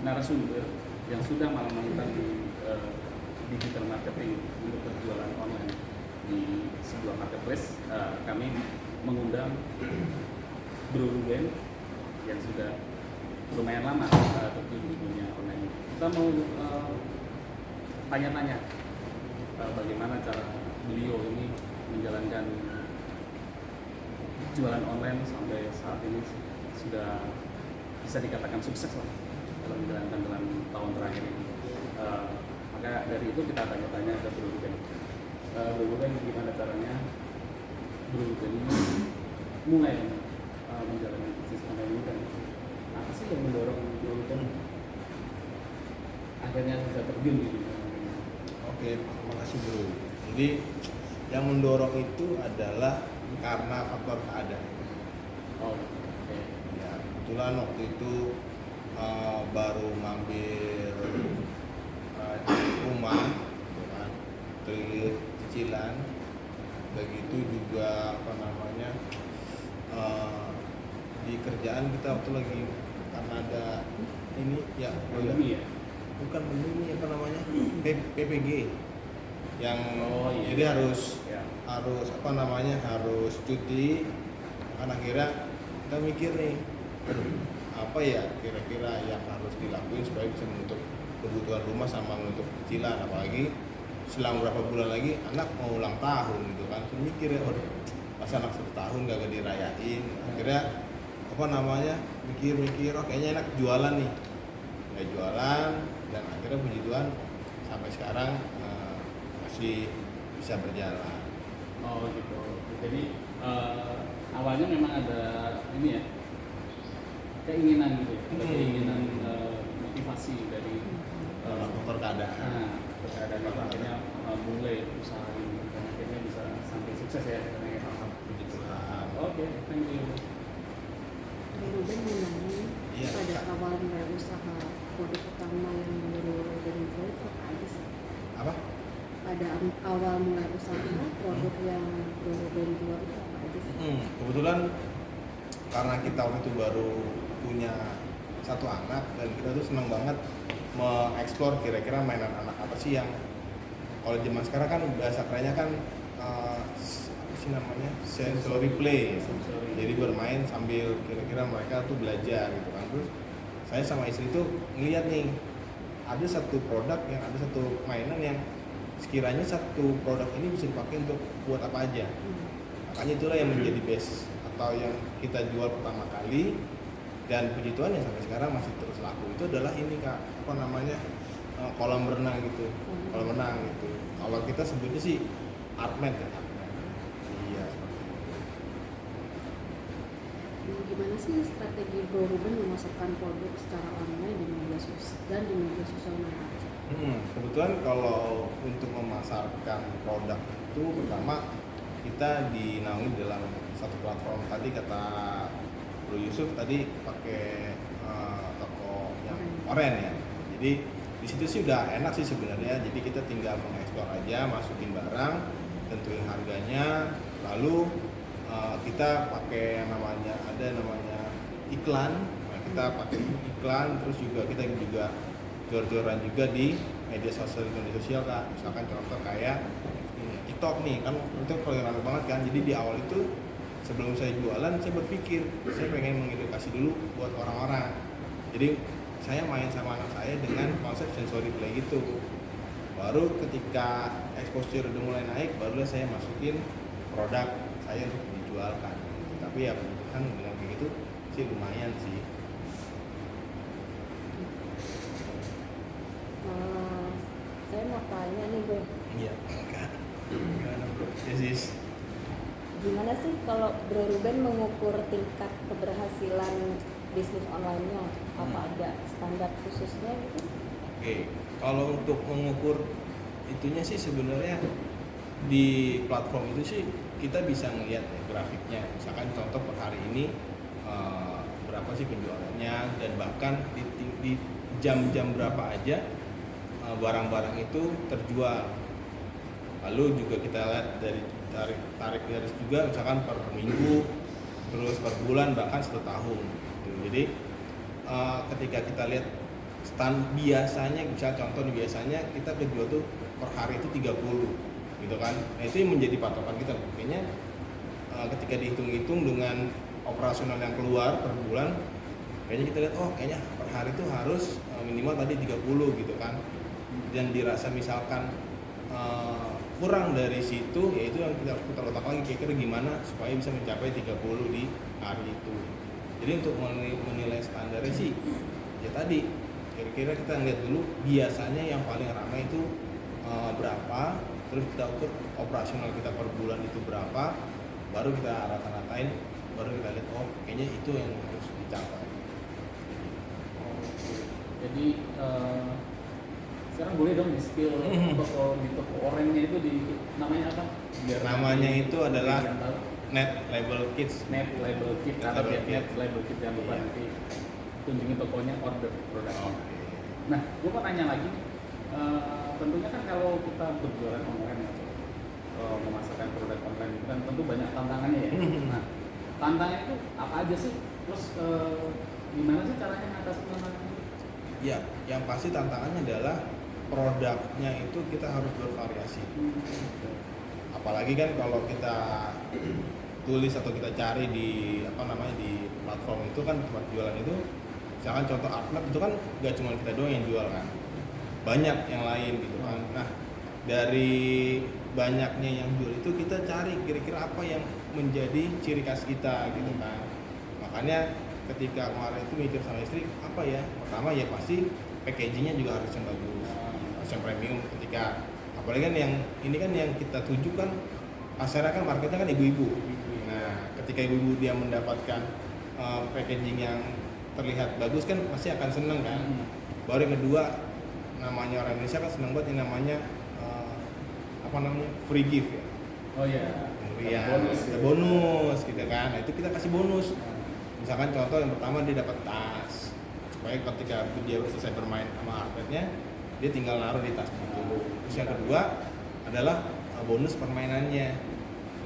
narasumber yang sudah melakukan digital marketing untuk berjualan online di sebuah marketplace. Kami mengundang Bro Ruben yang sudah lumayan lama terjun di dunia online. Kita mau tanya-tanya bagaimana cara beliau ini menjalankan jualan online sampai saat ini sudah bisa dikatakan sukses lah dalam menjalankan dalam tahun terakhir ini. Maka dari itu kita tanya-tanya ke Bro Ruben. Bro Ruben, gimana caranya Bro Ruben ini mulai menjalani bisnis online ini, dan apa sih yang mendorong Bro Ruben akhirnya bisa terjun di dunia online? Oke, terima kasih Bro. Jadi yang mendorong itu adalah karena faktor keadaan. Oh, oke. Ya, kebetulan waktu itu baru ngambil rumah, gitu kan, kredit cicilan, begitu juga di kerjaan kita waktu lagi karena ada ini ya, Pandemi ya? bukan ini PPG yang iya. jadi harus Ya. harus cuti. Kan akhirnya kita mikir nih, apa ya kira-kira yang harus dilakuin supaya bisa menutup kebutuhan rumah sama menutup cicilan, apalagi selang berapa bulan lagi anak mau ulang tahun gitu kan. Saya mikir ya, waduh, masa anak 1 tahun gak dirayain. Akhirnya mikir oh kayaknya enak jualan nih, nggak jualan, dan akhirnya puji Tuhan sampai sekarang masih bisa berjalan. Oh gitu. Jadi awalnya memang ada ini ya, keinginan gitu, ada keinginan motivasi dari faktor keadaan. keadaan itu akhirnya mulai usaha ini, dan akhirnya bisa sampai sukses ya. Puji Tuhan. Oke, thank you. Ruben mau nanya, Iya, pada Kak. awal mulai usaha, produk utama yang Ruben jual itu apa aja sih? Apa? Pada awal mulai usaha, produk yang Ruben jual itu apa aja sih? Kebetulan karena kita waktu itu baru punya 1 anak, dan kita tuh senang banget mengeksplor kira-kira mainan anak apa sih yang kalau zaman sekarang kan bahasa kerennya kan apa sih namanya, sensory play. Jadi bermain sambil kira-kira mereka tuh belajar gitu kan. Terus saya sama istri tuh ngeliat nih, ada satu produk yang ada satu mainan yang sekiranya satu produk ini bisa dipakai untuk buat apa aja. Makanya itulah yang menjadi base atau yang kita jual pertama kali, dan puji Tuhan yang sampai sekarang masih terus laku. Itu adalah ini Kak, kolam renang gitu. Kolam renang gitu. Kalau kita sebutnya sih artmat ya. Iya, seperti itu. Gimana sih strategi Bro Ruben memasarkan produk secara online di media sosial dan di media sosial media? Kebetulan kalau untuk memasarkan produk itu pertama kita dinaungi dalam satu platform. Tadi kata Bro Yusuf tadi pakai toko yang Oren ya. Jadi di situ sih udah enak sih sebenarnya. Jadi kita tinggal mengeksplor aja, masukin barang, tentuin harganya, lalu kita pakai yang namanya iklan. Nah, kita pakai iklan, terus juga kita juga jor-joran juga di media sosial Kak. Misalkan contoh kayak TikTok nih kan, itu paling ramai banget kan. Jadi di awal itu sebelum saya jualan, saya berpikir saya pengen mengedukasi dulu buat orang-orang. Jadi saya main sama anak saya dengan konsep sensory play gitu. Baru ketika exposure udah mulai naik, barulah saya masukin produk saya untuk dijualkan. Tapi ya kan dengan kayak gitu sih lumayan sih. Saya mau tanya nih Bro, Iya, Kak. Gimana Bro? Yes. gimana sih kalau Bro Ruben mengukur tingkat keberhasilan bisnis online-nya? Apa ada standar khususnya gitu? Oke, kalau untuk mengukur itunya sih sebenarnya di platform itu sih kita bisa ngelihat grafiknya. Misalkan contoh per hari ini berapa sih penjualannya, dan bahkan di jam-jam berapa aja barang-barang itu terjual. Lalu juga kita lihat dari tarik garis juga, misalkan per minggu, terus per bulan, bahkan 1 tahun gitu. Jadi ketika kita lihat biasanya, misal contoh nih, biasanya kita kejual tuh per hari itu 30 gitu kan. Nah itu yang menjadi patokan kita. Kayaknya ketika dihitung-hitung dengan operasional yang keluar per bulan, kayaknya kita lihat, oh kayaknya per hari itu harus minimal tadi 30 gitu kan. Dan dirasa misalkan kurang dari situ, yaitu yang kita harus putar otak lagi, kira-kira gimana supaya bisa mencapai 30 di hari itu. Jadi untuk menilai standarnya sih, ya tadi kira-kira kita lihat dulu biasanya yang paling ramai itu berapa, terus kita ukur operasional kita per bulan itu berapa, baru kita rata-ratain, baru kita lihat, oh kayaknya itu yang harus dicapai. Jadi sekarang boleh dong di skill di toko orangnya itu namanya apa? Namanya itu adalah yang tahu. Net Label Kits. Net label kit, atau Label net kit. label kit, yang lupa Iya. nanti kunjungi tokonya, order produknya. Oke. Nah, gue mau nanya lagi nih. Tentunya kan kalau kita berjualan online atau memasarkan produk online itu kan tentu banyak tantangannya ya. Nah, tantangannya itu apa aja sih? Terus gimana sih caranya ngatasin tantangannya? Ya, yang pasti tantangannya adalah produknya itu kita harus bervariasi. Apalagi kan kalau kita tulis atau kita cari di di platform itu kan, tempat jualan itu, misalkan contoh Artmap itu kan nggak cuma kita doang yang jual kan, banyak yang lain gitu kan. Nah dari banyaknya yang jual itu kita cari kira-kira apa yang menjadi ciri khas kita gitu kan. Makanya ketika kemarin itu mikir sama istri, apa ya, pertama ya pasti packagingnya juga harus yang bagus, harus yang premium. Ketika apalagi kan yang ini kan yang kita tuju kan pasarnya kan, marketnya kan ibu-ibu. Nah ketika ibu-ibu dia mendapatkan packaging yang terlihat bagus kan pasti akan seneng kan. Baru yang kedua, namanya orang Indonesia kan seneng banget yang namanya free gift ya. Oh iya. Ya, Bonus. ada bonus gitu kan. Nah itu kita kasih bonus. Misalkan contoh yang pertama, dia dapat tas, supaya ketika dia selesai bermain sama artnya, dia tinggal naruh di tas dulu. Terus yang kedua adalah bonus permainannya.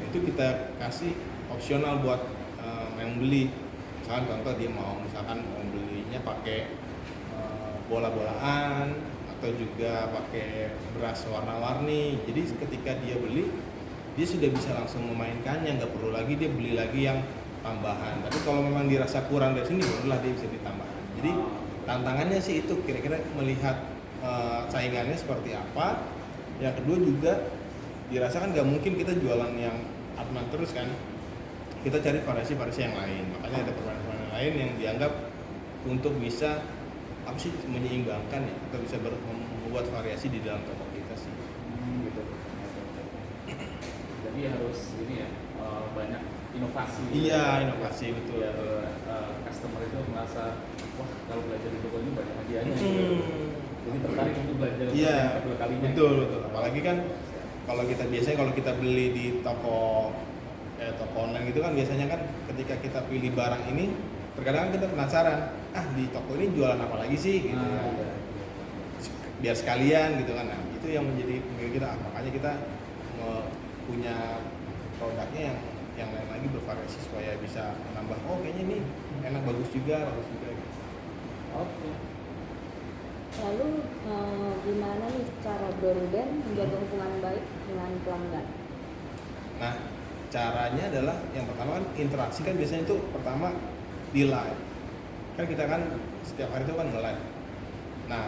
Nah, itu kita kasih opsional buat yang beli. Misalkan contoh dia mau belinya pakai bola-bolaan atau juga pakai beras warna-warni. Jadi ketika dia beli, dia sudah bisa langsung memainkannya, nggak perlu lagi dia beli lagi yang tambahan. Tapi kalau memang dirasa kurang dari sini, barulah dia bisa ditambah. Jadi tantangannya sih itu, kira-kira melihat saingannya seperti apa. Yang kedua juga dirasakan nggak mungkin kita jualan yang Artman terus kan, kita cari variasi-variasi yang lain. Makanya ada permainan lain yang dianggap untuk bisa menyeimbangkan ya, atau bisa membuat variasi di dalam toko kita sih. Gitu. Jadi harus ini ya, banyak inovasi. Iya, inovasi betul. Biar customer itu merasa, wah kalau belajar di toko ini banyak hadiahnya. Gitu. Jadi tertarik untuk belajar yang kedua kalinya. Betul. Apalagi kan kalau kita beli di toko online gitu kan, biasanya kan ketika kita pilih barang ini, terkadang kita penasaran, di toko ini jualan apa lagi sih gitu ya. Iya. Biar sekalian gitu kan. Nah itu yang menjadi pemikiran kita, makanya kita punya produknya yang lain lagi, bervariasi supaya bisa menambah, oh kayaknya ini enak, bagus juga gitu. Oke. Lalu gimana nih cara Bro Ruben menjaga hubungan baik dengan pelanggan? Nah caranya adalah yang pertama kan interaksi kan, biasanya itu pertama di live kan, kita kan setiap hari itu kan nge-live. Nah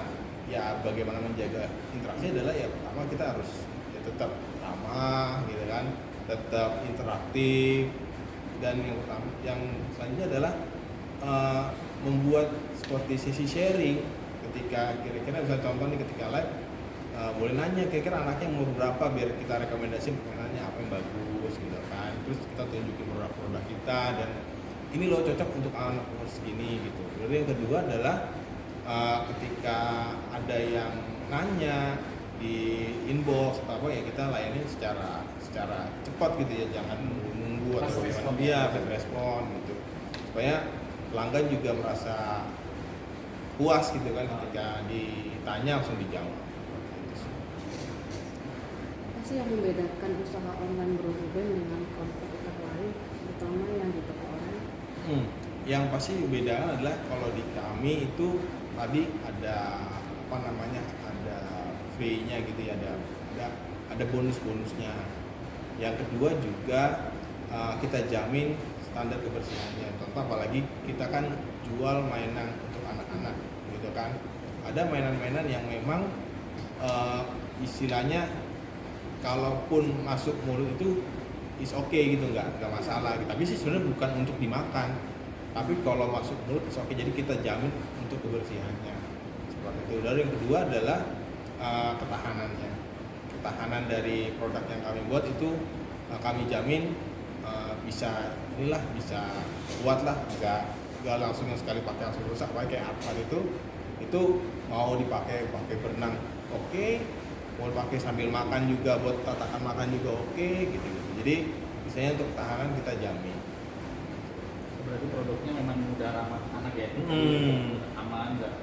ya bagaimana menjaga interaksi adalah ya pertama kita harus ya tetap ramah gitu kan, tetap interaktif. Dan yang selanjutnya adalah membuat seperti sesi sharing. Ketika kira-kira misalnya contoh nih, ketika live boleh nanya kira-kira anaknya umur berapa, biar kita rekomendasi permainannya apa yang bagus gitu kan. Terus kita tunjukin produk-produk kita, dan ini loh cocok untuk anak umur segini gitu. Lalu yang kedua adalah ketika ada yang nanya di inbox atau apa, ya kita layani secara cepat gitu ya, jangan nunggu atau bagaimana. Dia fast respon gitu, supaya pelanggan juga merasa puas gitu kan, ketika ditanya langsung dijawab. Apa sih yang membedakan usaha online Bro Ruben dengan kompetitor lain, terutama yang di toko online? Yang pasti bedakan adalah kalau di kami itu tadi ada apa namanya, ada free-nya gitu ya, ada bonus-bonusnya. Yang kedua juga kita jamin standar kebersihannya. Contoh apalagi kita kan jual mainan untuk anak-anak gitu kan. Ada mainan-mainan yang memang istilahnya kalaupun masuk mulut itu is okay gitu, nggak masalah gitu. Tapi sih sebenarnya bukan untuk dimakan, tapi kalau masuk mulut is okay, jadi kita jamin untuk kebersihannya seperti itu. Lalu yang kedua adalah ketahanannya. Ketahanan dari produk yang kami buat itu kami jamin bisa kuat lah, nggak langsung yang sekali pakai langsung rusak. Kayak apa itu mau dipakai berenang oke, mau pakai sambil makan juga, buat tatakan makan juga oke gitu. Jadi misalnya untuk ketahanan kita jamin. Berarti produknya memang mudah ramah anak ya, aman, nggak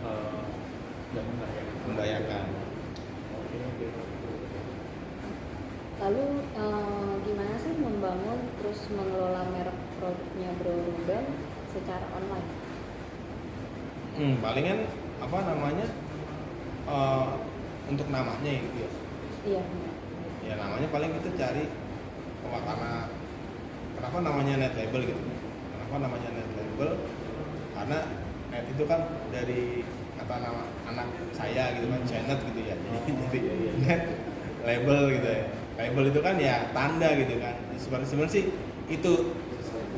membahayakan. Oke. Lalu gimana sih membangun terus mengelola merek produknya Bro Ruben secara online? Palingan apa namanya, untuk namanya gitu ya. Iya. Ya namanya paling kita cari karena kenapa namanya net label gitu. Kenapa namanya net label? Karena net itu kan dari kata nama anak saya gitu kan, Janet gitu ya. Jadi net label gitu ya. Label itu kan ya tanda gitu kan. Sebenarnya sih itu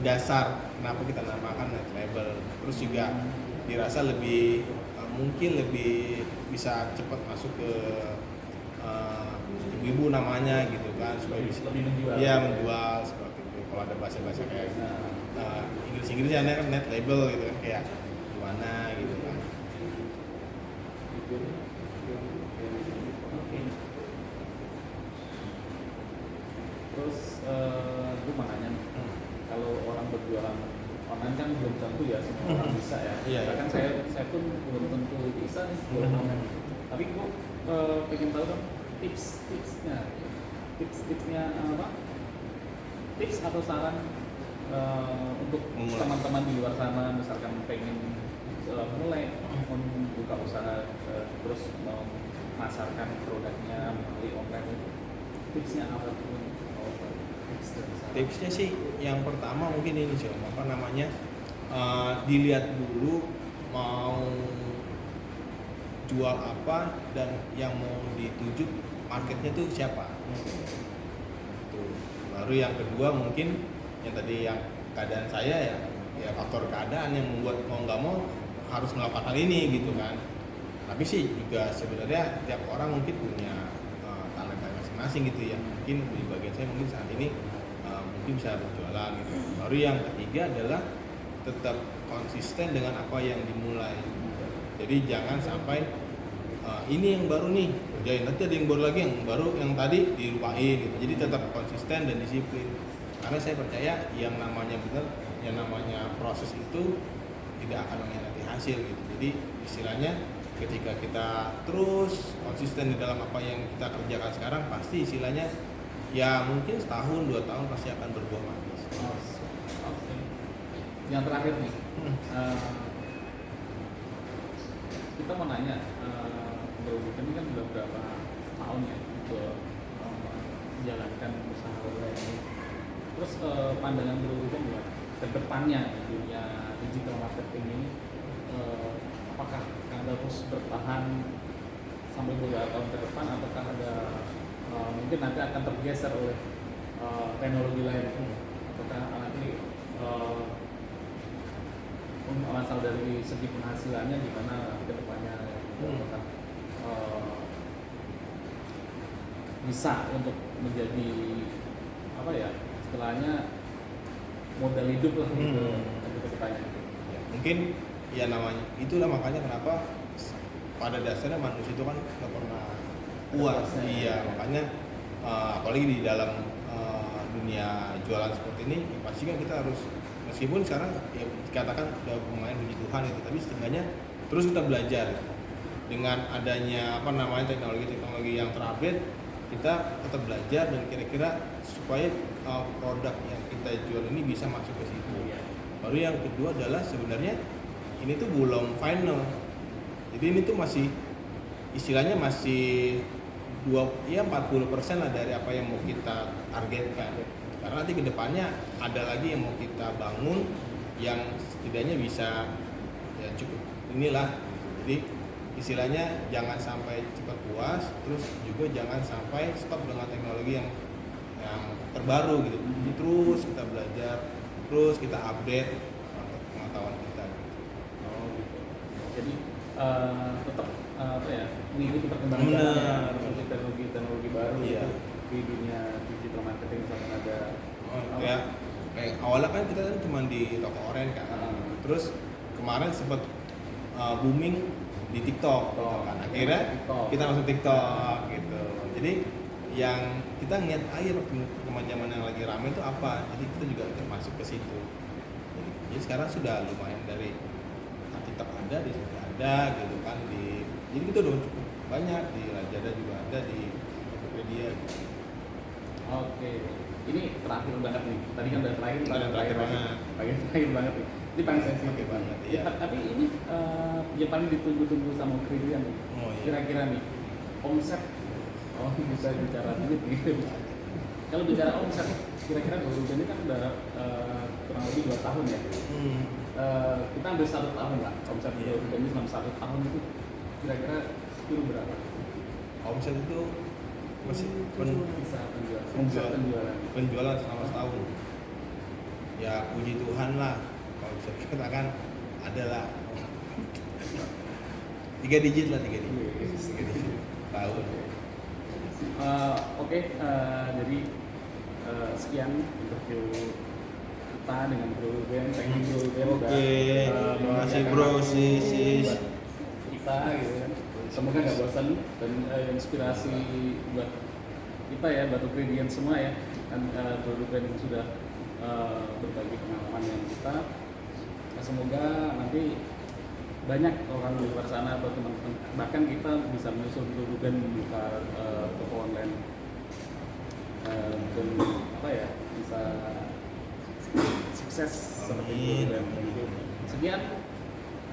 dasar kenapa kita namakan net label. Terus juga dirasa mungkin lebih bisa cepat masuk ke ibu-ibu namanya gitu kan, supaya bisa lebih menjual. Iya, menjual seperti itu. Kalau ada bahasa-bahasa kayak Inggris ya net label gitu kan, kayak gimana gitu kan. Oke. Terus gue mau nanya nih, kalau orang berjualan online kan belum tentu ya semua orang bisa ya. Iya, Bahkan saya pun belum tentu bisa nih jualan online. Tapi gue pengen tahu dong tipsnya apa? Tips atau saran untuk teman-teman di luar sana, misalkan pengen mulai membuka usaha terus memasarkan produknya melalui online, tipsnya apa tuh? Tipsnya sih yang pertama mungkin ini sih, apa namanya, dilihat dulu mau jual apa dan yang mau dituju marketnya tuh siapa. Tuh. Baru yang kedua mungkin yang tadi yang keadaan saya ya faktor keadaan yang membuat mau nggak mau harus melakukan hal ini gitu kan. Tapi sih juga sebenarnya tiap orang mungkin punya talenta masing-masing gitu ya. Mungkin di bagian saya mungkin saat ini mungkin bisa berjualan gitu. Baru yang ketiga adalah tetap konsisten dengan apa yang dimulai. Jadi jangan sampai ini yang baru nih kerjain, nanti ada yang baru lagi yang baru, yang tadi dilupain gitu. Jadi tetap konsisten dan disiplin. Karena saya percaya yang namanya proses itu tidak akan mengkhianati hasil gitu. Jadi istilahnya ketika kita terus konsisten di dalam apa yang kita kerjakan sekarang, pasti istilahnya ya mungkin setahun 2 tahun pasti akan berbuah manis. Oke. Yang terakhir nih, kita mau nanya, Bro ini kan udah berapa tahun ya untuk menjalankan usaha online ini. Terus pandangan Bro ya ke depannya di dunia digital marketing ini, apakah akan terus bertahan sampai beberapa tahun ke depan, ataukah ada mungkin nanti akan tergeser oleh teknologi lain, ataukah nanti asal dari segi penghasilannya gimana ke depannya, apakah bisa untuk menjadi apa ya istilahnya modal hidup lah gitu untuk ke depannya. Ya, mungkin ya namanya itulah makanya kenapa pada dasarnya manusia itu kan nggak pernah puas. Iya, makanya apalagi di dalam dunia jualan seperti ini ya pasti kan kita harus, meskipun sekarang ya dikatakan udah lumayan puji Tuhan itu, tapi setidaknya terus kita belajar dengan adanya apa namanya teknologi yang terupdate, kita tetap belajar dan kira-kira supaya produk yang kita jual ini bisa masuk ke situ. Baru yang kedua adalah sebenarnya ini tuh belum final. Jadi ini tuh masih istilahnya masih 40% lah dari apa yang mau kita targetkan. Karena nanti kedepannya ada lagi yang mau kita bangun yang setidaknya bisa ya cukup inilah. Jadi istilahnya jangan sampai cepat puas, terus juga jangan sampai stop dengan teknologi yang terbaru gitu. Terus kita belajar, terus kita update pengetahuan kita. Oh gitu. Jadi tetap apa ya, mengikuti perkembangan Benar. zaman ya, teknologi baru Iya. gitu di dunia digital marketing, misalkan ada Kayak awalnya kan kita kan cuma di toko oren kan. Terus kemarin sempat booming di TikTok gitu kan. Akhirnya TikTok. kita masuk TikTok gitu. Jadi yang kita ngeliat air waktu zaman yang lagi rame itu apa, jadi kita juga masuk ke situ. Jadi sekarang sudah lumayan dari TikTok ada, di situ ada gitu kan, jadi kita udah cukup banyak, di Lazada juga ada, di Tokopedia gitu. Oke, ini terakhir banget nih. Tadi kan udah terakhir, Terakhir banget. Terakhir banget nih. Ini paling sensitif Terakhir banget, Ya, iya. tapi ini yang paling ditunggu-tunggu sama Krilian nih. Oh, iya. Kira-kira nih omset. Oh, bisa bicara duit gitu. Kalau bicara omset, kira-kira Blue Ruben ini kan udah kurang lebih 2 tahun ya. Kita ambil 1 tahun lah. Omset Blue Ruben ini selama 1 tahun itu kira-kira itu berapa? Omset itu masih Bisa penjualan. penjualan selama setahun. Ya puji Tuhan lah, kalau bisa dikatakan ada lah. 3 digit lah, 3 digit. Tahun. Oke, jadi sekian interview kita dengan Bro Ruben. Thank you Bro Ruben. Oke, terima kasih bro, sis. Buat kita gitu kan. Semoga nggak bosan dan inspirasi buat kita ya, buat Ukrainian semua ya. Dan Bro Ruben sudah berbagi pengalaman dengan kita. Nah, semoga nanti banyak orang di luar sana atau teman-teman, bahkan kita bisa menyusul Bro Ruben buka toko online dan apa ya, bisa sukses seperti Bro Ruben. Sekian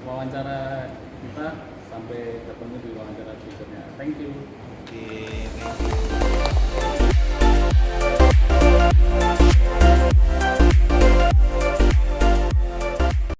wawancara kita, sampai ketemu di wawancara berikutnya. Thank you. Oke, thank you.